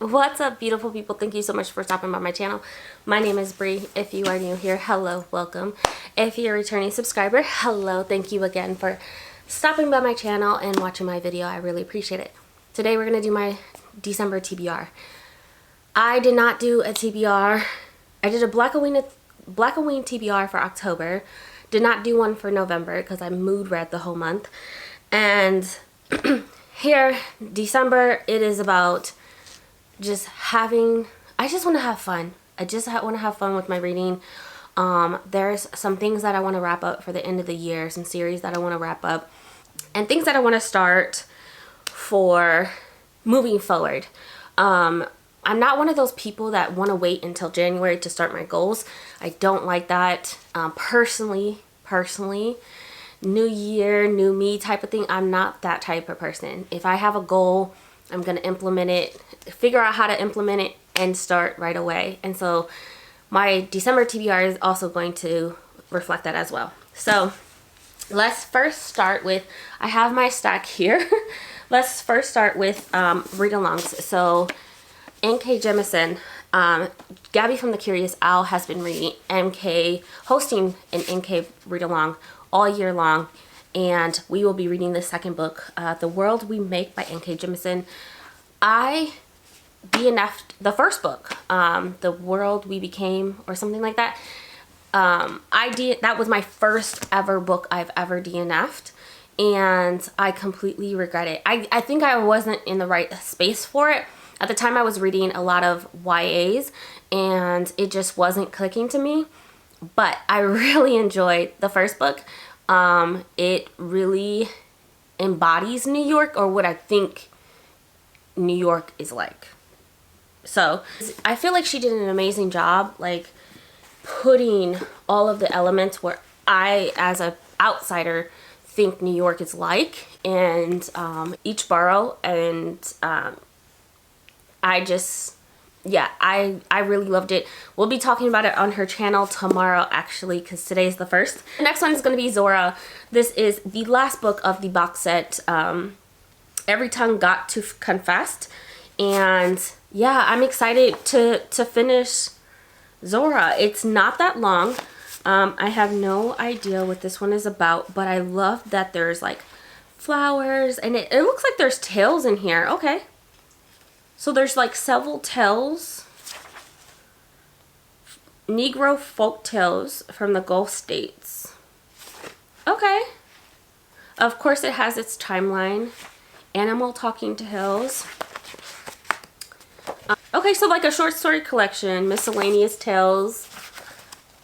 What's up, beautiful people? Thank you so much for stopping by my channel. My name is Bree. If you are new here, hello, welcome. If you're a returning subscriber, hello, thank you again for stopping by my channel and watching my video. I really appreciate it. Today we're going to do my December TBR. I did not do a TBR. I did a Black Halloween TBR for October. Did not do one for November because I mood read the whole month. And here, December, it is about just having, I just want to have fun. I just want to have fun with my reading. There's some things that I want to wrap up for the end of the year, some series that I want to wrap up, and things that I want to start for moving forward. I'm not one of those people that want to wait until January to start my goals. I don't like that. Personally, new year, new me type of thing. I'm not that type of person. If I have a goal, I'm going to implement it, figure out how to implement it, and start right away. And so my December TBR is also going to reflect that as well. So let's first start with, I have my stack here. Let's first start with read-alongs. So N.K. Jemisin, Gabby from the Curious Owl has been hosting an N.K. read-along all year long. And we will be reading the second book, The World We Make by N.K. Jemisin. I DNF'd the first book, The World We Became, or something like that. That was my first ever book I've ever DNF'd, and I completely regret it. I think I wasn't in the right space for it. At the time I was reading a lot of YAs, and it just wasn't clicking to me. But I really enjoyed the first book. It really embodies New York, or what I think New York is like. So I feel like she did an amazing job, like putting all of the elements where I, as an outsider, think New York is like, and each borough. And I really loved it. We'll be talking about it on her channel tomorrow, actually, because today's the first. The next one is going to be Zora. This is the last book of the box set, Every Tongue Got to Confessed. And yeah, I'm excited to finish Zora. It's not that long. I have no idea what this one is about, but I love that there's like flowers, and it looks like there's tales in here. Okay. So there's like several tales, Negro folk tales from the Gulf states. Okay. Of course it has its timeline. Animal talking to hills. Okay, so like a short story collection, miscellaneous tales.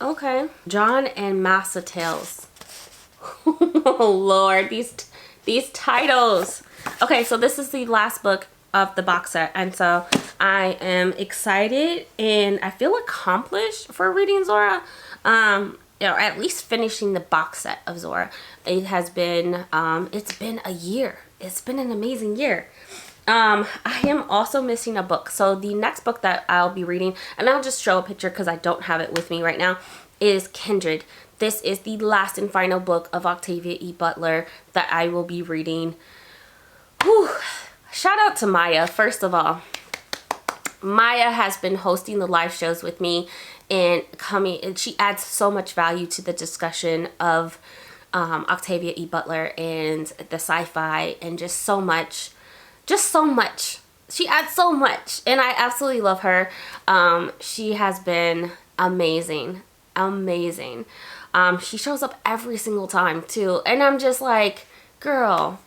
Okay. John and Massa tales. Oh Lord, these titles. Okay, so this is the last book of the box set, and so I am excited and I feel accomplished for reading Zora, or at least finishing the box set of Zora. It has been it's been a year. It's been an amazing year. I am also missing a book. So the next book that I'll be reading, and I'll just show a picture because I don't have it with me right now, is Kindred. This is the last and final book of Octavia E. Butler that I will be reading. Whew. Shout out to Maya, first of all. Maya has been hosting the live shows with me and she adds so much value to the discussion of Octavia E. Butler and the sci-fi, and just so much. She adds so much, and I absolutely love her. She has been amazing. She shows up every single time too, and I'm just like, girl,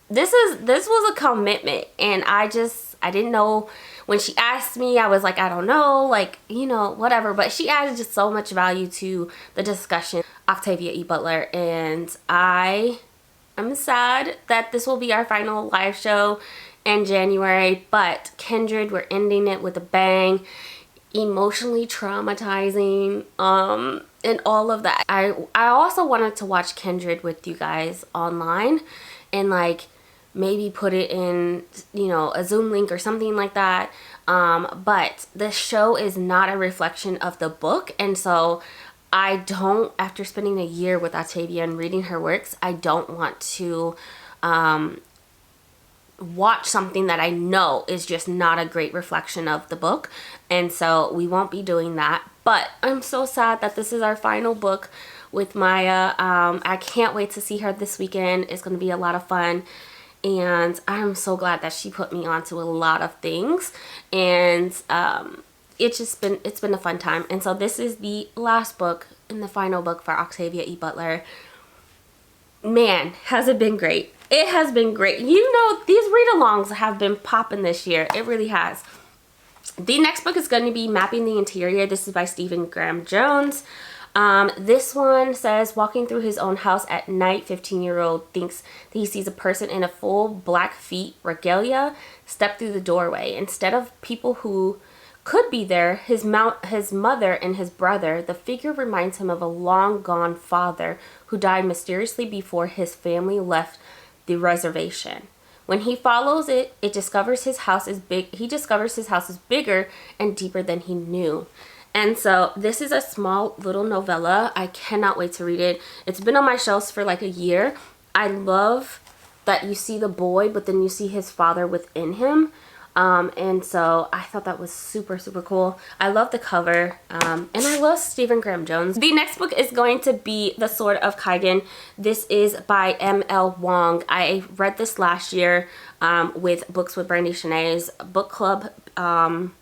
this was a commitment. And I didn't know. When she asked me, I was like, I don't know, like, whatever. But she added just so much value to the discussion, Octavia E. Butler. And I'm sad that this will be our final live show in January. But Kindred, we're ending it with a bang. Emotionally traumatizing, and all of that. I also wanted to watch Kindred with you guys online, and like maybe put it in, a Zoom link or something like that. But the show is not a reflection of the book. And so I don't, after spending a year with Octavia and reading her works, I don't want to watch something that I know is just not a great reflection of the book. And so we won't be doing that. But I'm so sad that this is our final book with Maya. I can't wait to see her this weekend. It's going to be a lot of fun. And I'm so glad that she put me onto a lot of things. And it's been a fun time. And so this is the last book and the final book for Octavia E. Butler. Man, has it been great. It has been great. You know, these read-alongs have been popping this year. It really has. The next book is going to be Mapping the Interior. This is by Stephen Graham Jones. This one says, walking through his own house at night, 15-year-old thinks that he sees a person in a full black feet regalia step through the doorway. Instead of people who could be there, his mother and his brother, the figure reminds him of a long-gone father who died mysteriously before his family left the reservation. When he follows it, he discovers his house is bigger and deeper than he knew. And so this is a small little novella. I cannot wait to read it. It's been on my shelves for like a year. I love that you see the boy, but then you see his father within him. And so I thought that was super, super cool. I love the cover, and I love Stephen Graham Jones. The next book is going to be The Sword of Kaigen. This is by M.L. Wong. I read this last year with Books with Brandy Shanae's book club, and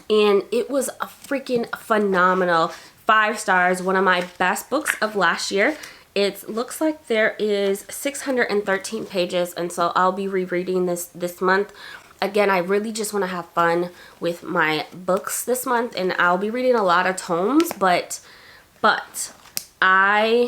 it was a freaking phenomenal 5 stars. One of my best books of last year. It looks like there is 613 pages, and so I'll be rereading this month. Again, I really just want to have fun with my books this month, and I'll be reading a lot of tomes, but I'm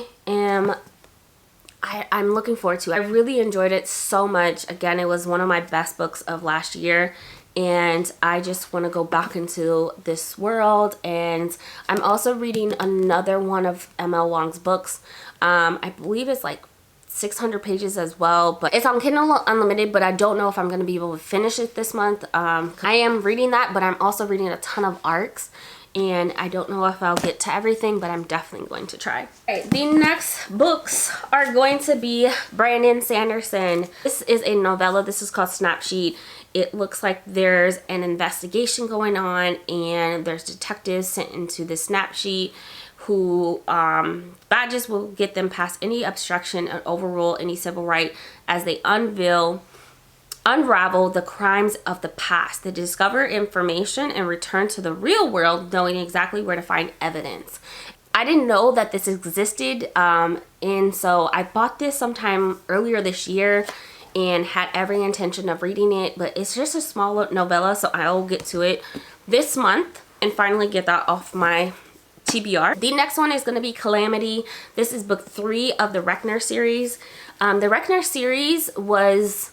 looking forward to it. I really enjoyed it so much. Again, it was one of my best books of last year, and I just want to go back into this world. And I'm also reading another one of M.L. Wong's books. I believe it's like 600 pages as well, but it's on Kindle Unlimited, but I don't know if I'm going to be able to finish it this month. I am reading that, but I'm also reading a ton of ARCs, and I don't know if I'll get to everything, but I'm definitely going to try. Alright, the next books are going to be Brandon Sanderson. This is a novella. This is called Snapsheet. It looks like there's an investigation going on, and there's detectives sent into the Snapsheet who badges will get them past any obstruction and overrule any civil right as they unravel the crimes of the past. They discover information and return to the real world knowing exactly where to find evidence. I didn't know that this existed, and so I bought this sometime earlier this year and had every intention of reading it, but it's just a small novella, so I'll get to it this month and finally get that off my TBR. The next one is going to be Calamity. This is book 3 of the Reckner series. The Reckner series was,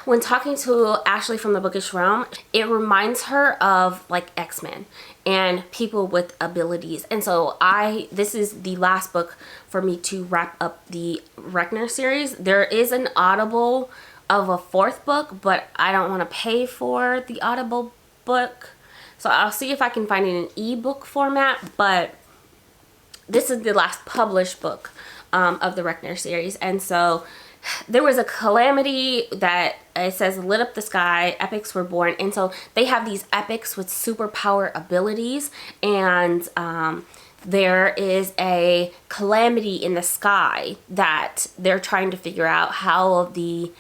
when talking to Ashley from the Bookish Realm, it reminds her of like X-Men and people with abilities. And so this is the last book for me to wrap up the Reckner series. There is an Audible of a 4th book, but I don't want to pay for the Audible book. So I'll see if I can find it in ebook format, but this is the last published book of the Reckner series. And so there was a Calamity that it says lit up the sky, epics were born. And so they have these epics with superpower abilities, and there is a calamity in the sky that they're trying to figure out how these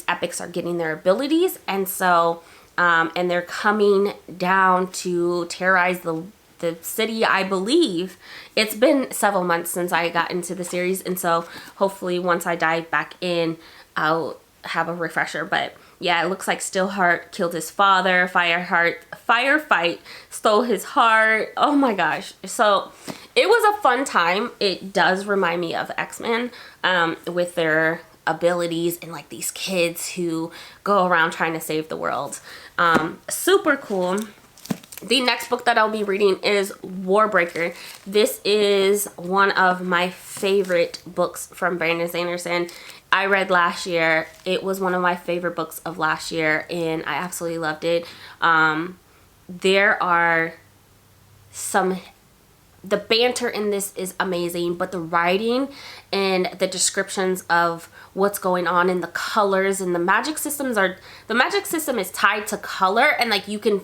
epics are getting their abilities. And so and they're coming down to terrorize the city, I believe. It's been several months since I got into the series, and so hopefully once I dive back in, I'll have a refresher. But yeah, it looks like Steelheart killed his father, Firefight stole his heart. Oh my gosh. So it was a fun time. It does remind me of X-Men with their abilities and like these kids who go around trying to save the world. Super cool. The next book that I'll be reading is Warbreaker. This is one of my favorite books from Brandon Sanderson. I read last year. It was one of my favorite books of last year, and I absolutely loved it. There are some the banter in this is amazing, but the writing and the descriptions of what's going on in the colors and the magic system is tied to color, and like you can,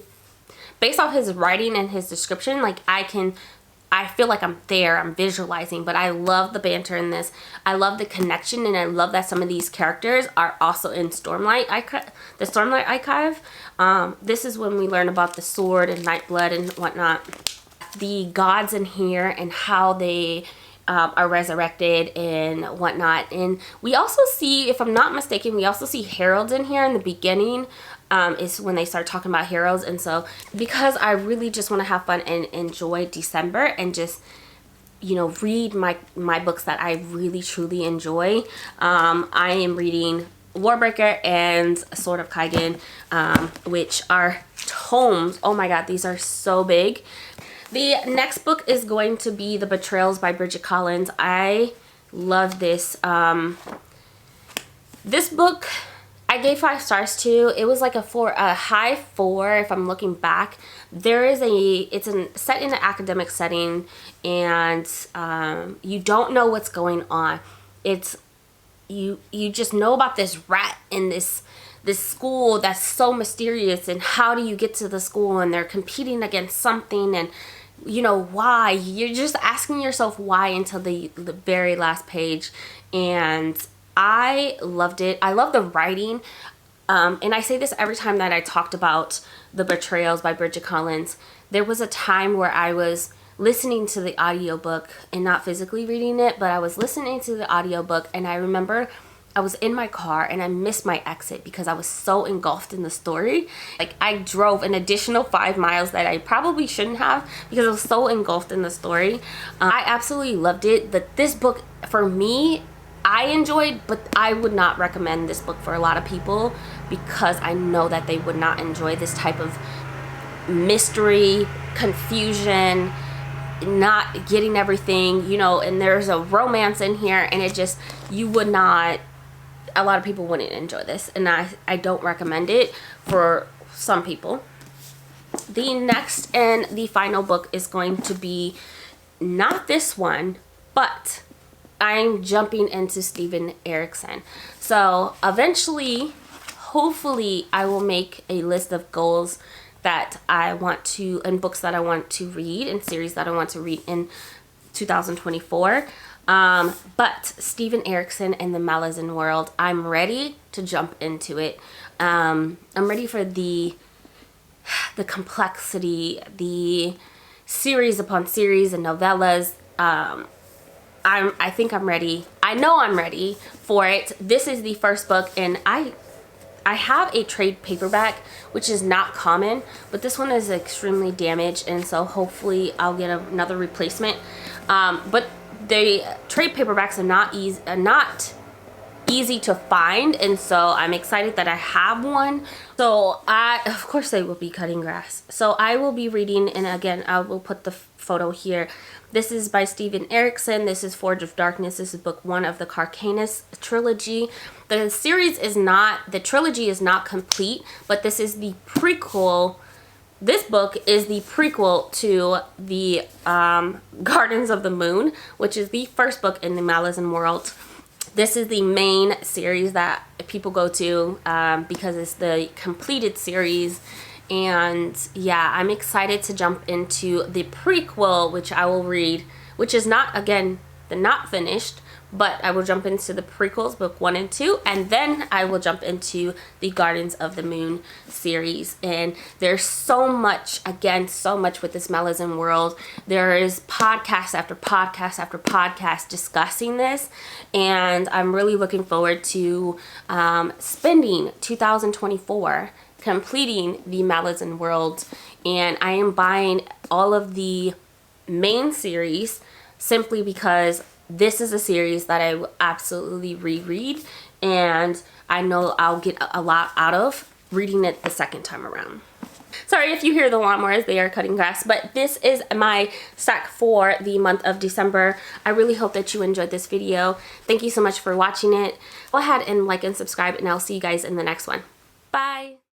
based off his writing and his description, like I feel like I'm there, I'm visualizing. But I love the banter in this. I love the connection, and I love that some of these characters are also in the Stormlight Archive. This is when we learn about the sword and Nightblood and whatnot. The gods in here and how they are resurrected and whatnot. And we also see, if I'm not mistaken, we also see heralds in here in the beginning. Is when they start talking about heroes. And so because I really just want to have fun and enjoy December and just, you know, read my books that I really truly enjoy, I am reading Warbreaker and Sword of Kaigen, which are tomes. Oh my god, these are so big. The next book is going to be The Betrayals by Bridget Collins. I love this. This book I gave 5 stars to. It was like a high 4 if I'm looking back. It's set in an academic setting, and you don't know what's going on. You just know about this rat in this school that's so mysterious, and how do you get to the school, and they're competing against something, and you know why. You're just asking yourself why until the very last page. And I loved it. I love the writing. And I say this every time that I talked about The Betrayals by Bridget Collins. There was a time where I was listening to the audiobook and not physically reading it, but I was listening to the audiobook, and I remember I was in my car and I missed my exit because I was so engulfed in the story. Like, I drove an additional 5 miles that I probably shouldn't have because I was so engulfed in the story. I absolutely loved it. But this book, for me, I enjoyed, but I would not recommend this book for a lot of people because I know that they would not enjoy this type of mystery, confusion, not getting everything, you know, and there's a romance in here, and it just, you would not, a lot of people wouldn't enjoy this, and I don't recommend it for some people. The next and the final book is going to be not this one, but I'm jumping into Steven Erikson. So eventually, hopefully, I will make a list of goals that I want to, and books that I want to read, and series that I want to read in 2024. But Steven Erikson and the Malazan world, I'm ready to jump into it. I'm ready for the complexity, the series upon series and novellas. I think I'm ready. I know I'm ready for it. This is the first book, and I have a trade paperback, which is not common, but this one is extremely damaged, and so hopefully I'll get another replacement. But the trade paperbacks are not easy to find, and so I'm excited that I have one. So of course they will be cutting grass. So I will be reading, and again, I will put the photo here. This is by Steven Erikson. This is Forge of Darkness. This is book 1 of the Carcanus trilogy. The trilogy is not complete, but this is the prequel. This book is the prequel to the Gardens of the Moon, which is the first book in the Malazan world. This is the main series that people go to because it's the completed series. And yeah, I'm excited to jump into the prequel, which I will read, which is not, again, not finished, but I will jump into the prequels, book 1 and 2, and then I will jump into the Gardens of the Moon series. And there's so much, again, so much with this Malazan world. There is podcast after podcast after podcast discussing this, and I'm really looking forward to spending 2024 completing the Malazan world. And I am buying all of the main series simply because this is a series that I will absolutely reread, and I know I'll get a lot out of reading it the second time around. Sorry if you hear the lawnmowers, they are cutting grass, but this is my stack for the month of December. I really hope that you enjoyed this video. Thank you so much for watching it. Go ahead and like and subscribe, and I'll see you guys in the next one. Bye!